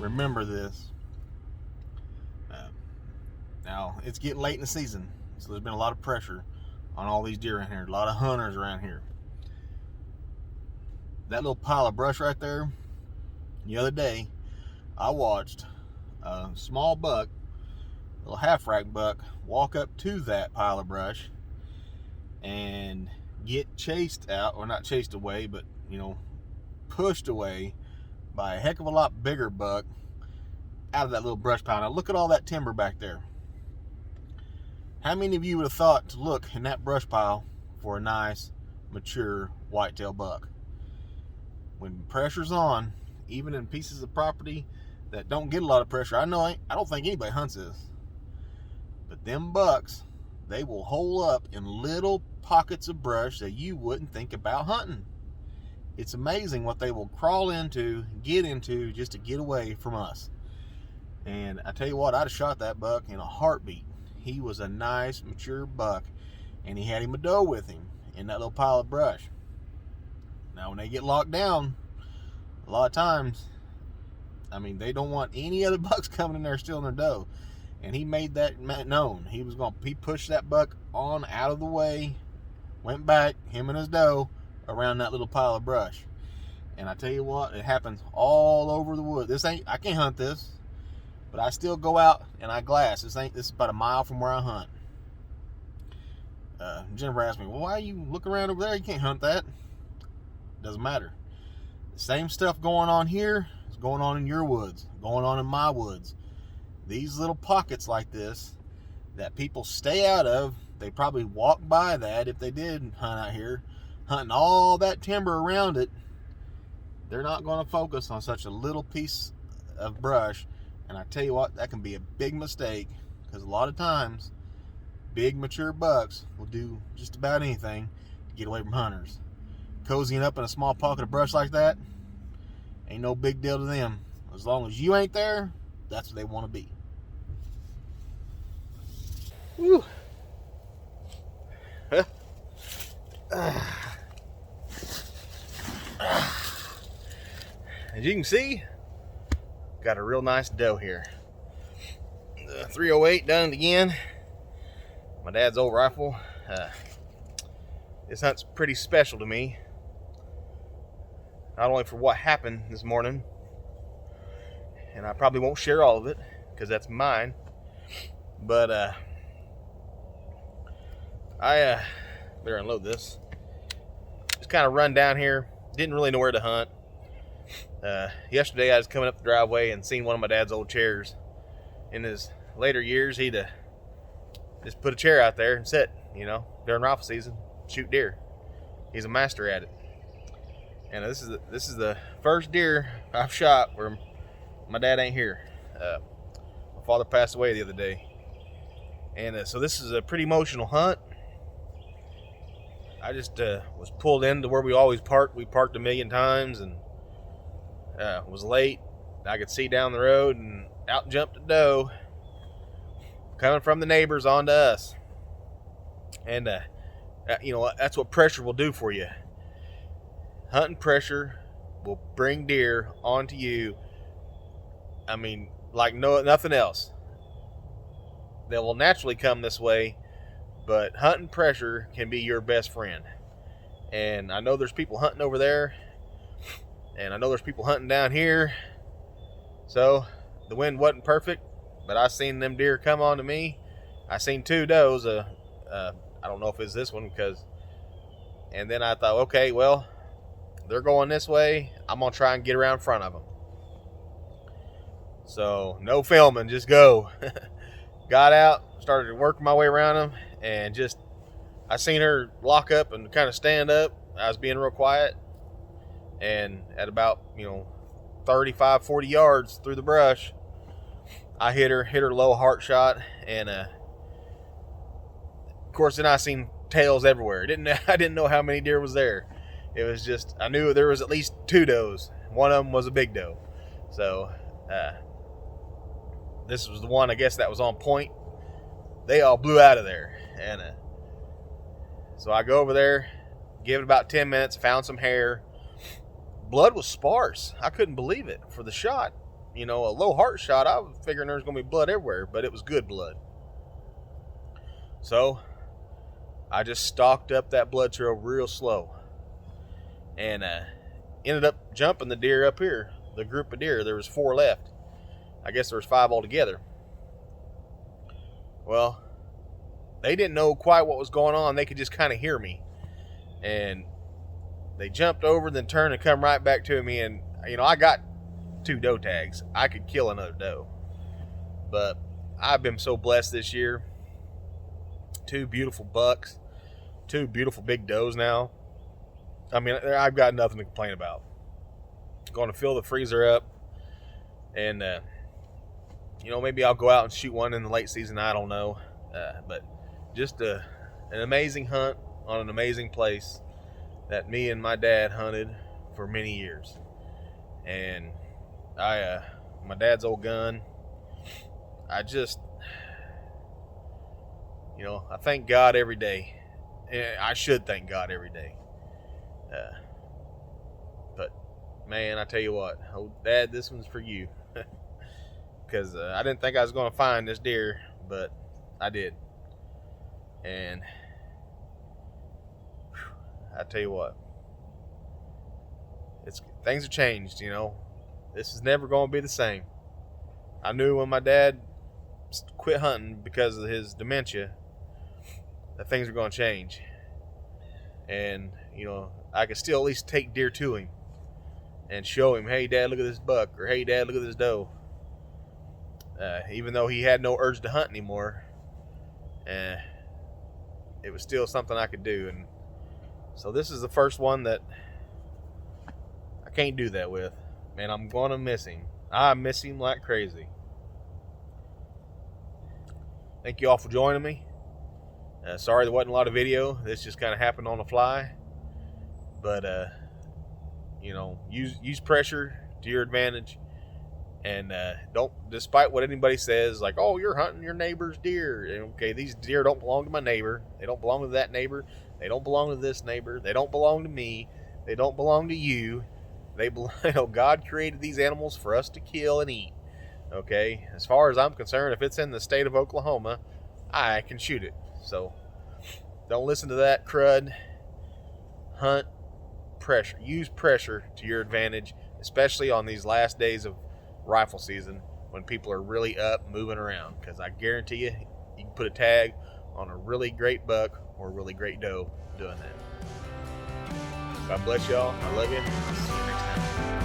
remember this. Now, it's getting late in the season, so there's been a lot of pressure on all these deer around here. A lot of hunters around here. That little pile of brush right there, the other day, I watched a small buck, a little half-rack buck, walk up to that pile of brush and get chased out, or not chased away, but, pushed away by a heck of a lot bigger buck out of that little brush pile. Now, look at all that timber back there. How many of you would have thought to look in that brush pile for a nice, mature whitetail buck? When pressure's on, even in pieces of property that don't get a lot of pressure, I don't think anybody hunts this, but them bucks, they will hole up in little pockets of brush that you wouldn't think about hunting. It's amazing what they will crawl into, get into, just to get away from us. And I tell you what, I'd have shot that buck in a heartbeat. He was a nice, mature buck, and he had him a doe with him in that little pile of brush. Now, when they get locked down, a lot of times, they don't want any other bucks coming in there stealing their doe. And he made that known. He pushed that buck on out of the way, went back, him and his doe, around that little pile of brush. And I tell you what, it happens all over the wood. I can't hunt this, but I still go out and I glass. This is about a mile from where I hunt. Jennifer asked me, well, why are you looking around over there? You can't hunt that. Doesn't matter. The same stuff going on here is going on in your woods, going on in my woods. These little pockets like this that people stay out of, they probably walk by that if they did hunt out here, hunting all that timber around it. They're not going to focus on such a little piece of brush. And I tell you what, that can be a big mistake, because a lot of times big mature bucks will do just about anything to get away from hunters. Cozying up in a small pocket of brush like that ain't no big deal to them. As long as you ain't there, that's what they want to be. Woo. As you can see, got a real nice doe here. The 308 done it again. My dad's old rifle. This hunt's pretty special to me. Not only for what happened this morning, and I probably won't share all of it because that's mine, but I better unload this. Just kind of run down here. Didn't really know where to hunt. Yesterday I was coming up the driveway and seen one of my dad's old chairs. In his later years, he'd just put a chair out there and sit, during rifle season, shoot deer. He's a master at it. And this is the first deer I've shot where my dad ain't here. My father passed away the other day. And so this is a pretty emotional hunt. I just was pulled into where we always park. We parked a million times and was late. I could see down the road and out jumped a doe coming from the neighbors onto us. And that's what pressure will do for you. Hunting pressure will bring deer onto you. Like nothing else. They will naturally come this way, but hunting pressure can be your best friend. And I know there's people hunting over there, and I know there's people hunting down here. So the wind wasn't perfect, but I seen them deer come onto me. I seen two does. I don't know if it's this one and then I thought, okay, well, they're going this way. I'm going to try and get around in front of them. So no filming, just go. Got out, started working my way around them, and I seen her lock up and kind of stand up. I was being real quiet, and at about 35, 40 yards through the brush, I hit her low heart shot, and of course then I seen tails everywhere. I didn't know how many deer was there. It was just, I knew there was at least two does. One of them was a big doe. So this was the one, I guess, that was on point. They all blew out of there. And so I go over there, give it about 10 minutes, found some hair. Blood was sparse. I couldn't believe it for the shot. a low heart shot, I was figuring there was going to be blood everywhere, but it was good blood. So I just stalked up that blood trail real slow, and ended up jumping the deer up here. The group of deer, there was 4 left. I guess there was 5 altogether. Well, they didn't know quite what was going on. They could just kind of hear me, and they jumped over, then turned and come right back to me. And I got 2 doe tags. I could kill another doe, but I've been so blessed this year. 2 beautiful bucks, 2 beautiful big does now. I mean, I've got nothing to complain about. Going to fill the freezer up, and maybe I'll go out and shoot one in the late season. I don't know, but just an amazing hunt on an amazing place that me and my dad hunted for many years. And my dad's old gun, I just, I thank God every day. I should thank God every day. But man, I tell you what, oh Dad, this one's for you. Because I didn't think I was going to find this deer, but I did. And I tell you what, things have changed. This is never going to be the same. I knew when my dad quit hunting because of his dementia that things were going to change. And I could still at least take deer to him and show him, hey Dad, look at this buck, or hey Dad, look at this doe. Even though he had no urge to hunt anymore, it was still something I could do. And so this is the first one that I can't do that with. Man, I'm going to miss him. I miss him like crazy. Thank you all for joining me. Sorry there wasn't a lot of video. This just kind of happened on the fly. But, use pressure to your advantage. And don't, despite what anybody says, like, oh, you're hunting your neighbor's deer. And, okay, these deer don't belong to my neighbor. They don't belong to that neighbor. They don't belong to this neighbor. They don't belong to me. They don't belong to you. God created these animals for us to kill and eat. Okay, as far as I'm concerned, if it's in the state of Oklahoma, I can shoot it. So don't listen to that crud. Hunt pressure. Use pressure to your advantage, especially on these last days of rifle season when people are really up moving around, because I guarantee you can put a tag on a really great buck or a really great doe doing that. God bless y'all. I love you. See you next time.